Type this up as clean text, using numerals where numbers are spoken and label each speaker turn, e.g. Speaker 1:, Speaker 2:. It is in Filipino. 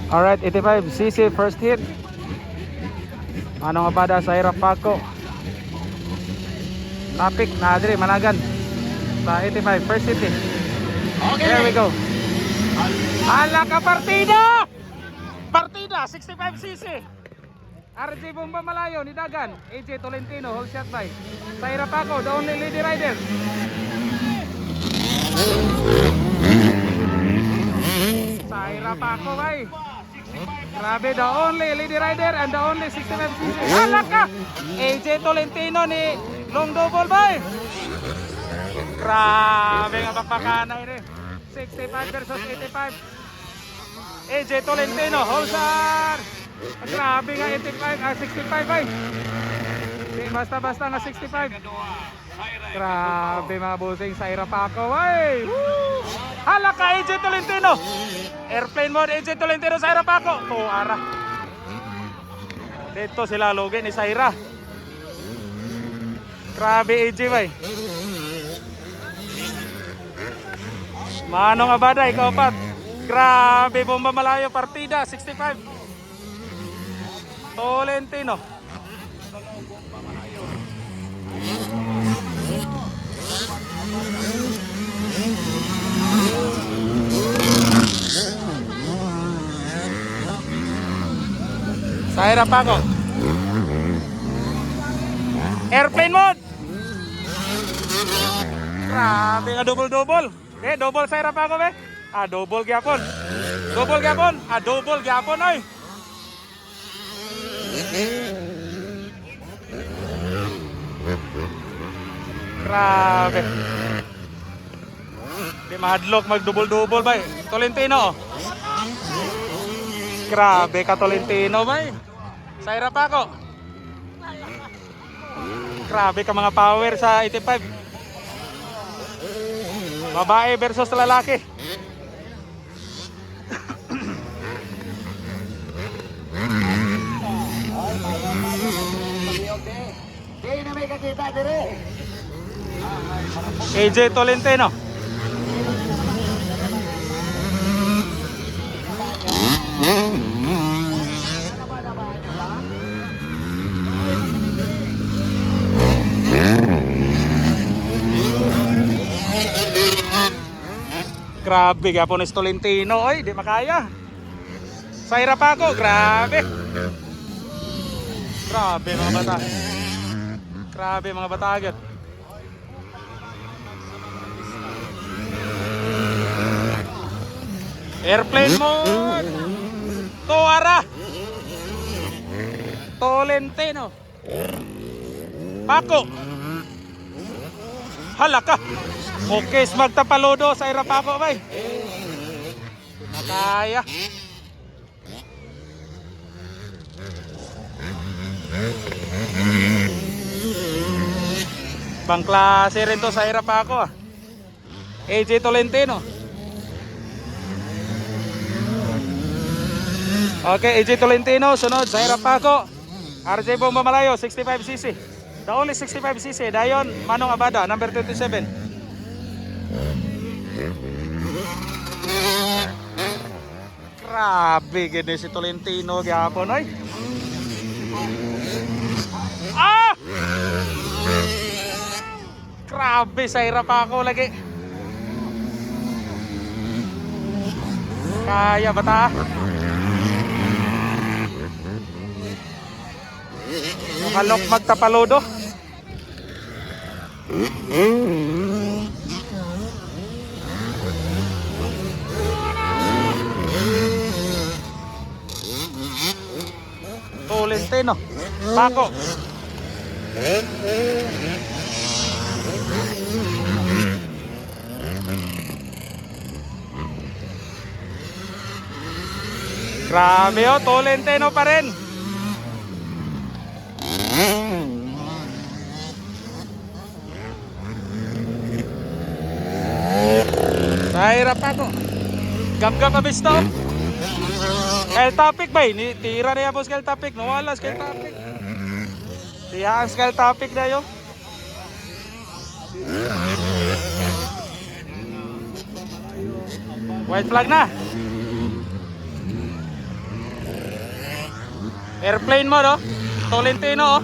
Speaker 1: Alright, 85cc first hit. Manong Abada sa Hirap Paco. Topic na adri managan sa 85 first hit. Okay. There we go. Hala ka partida! Partida 65cc. RJ Bomba Malayo ni Dagan, AJ Tolentino, whole shot by sa Hirap Paco, the only lady rider. Sa Hirap Paco bay. Grabe, the only lady rider and the only 65cc. Hala ka! AJ Tolentino ni long double bay. Grabe nga bakbakanay ni 65 versus 85. AJ Tolentino, Holsar. Grabe nga 65 ay. Basta-basta nga 65. Grabe mga busing sa Hirap Paco ay. Hala ka AJ Tolentino. Airplane mode AJ Tolentino sa Hirap Paco. Tuara. Dito sila logi ni Saira. Grabe AJ bay. Manong Abada, ikaw pat. Grabe, Bomba Malayo, partida, 65. Tolentino. Sa Hirap Paco. Airplane mode. Grabe nga double-double. Double sa Hirap Paco be. Double gyapon. Double gyapon. Double gyapon oy. Grabe. Di mahadlok mag double-double bay. Tolentino. Grabe ka Tolentino bay. Sa Hirap Paco. Grabe ka mga power sa 85. Babae versus lalaki. AJ Tolentino. Grabe gapon ni Tolentino oy, di makaya. Sa Hirap Paco, grabe. Grabe mga bata. Grabe mga bata agad. Airplane mode. Tuara. Tolentino. Paco. Hala ka. Okay, magtapalodo sa Hirap Paco bay. Makaya. Pangklase rin to sa Hirap Paco AJ Tolentino. Okay, AJ Tolentino sunod sa Hirap Paco. RJ Bomba Malayo 65cc. The only 65cc. Dayon Manong Abada number 27. Grabe gini si Tolentino gyapon oy. Grabe sa Hirap Paco lagi. Kaya bata. Makalok magtapalodo. Tolentino. Paco. Grabe oh, Tolentino pa rin. Sa Hirap Paco. Gam-gam abisto. Scale topic ba? Tira na yan po scale topic. Nawala scale topic. Tiya ang scale topic na yun. White flag na. Airplane mo, no? Tolentino, oh.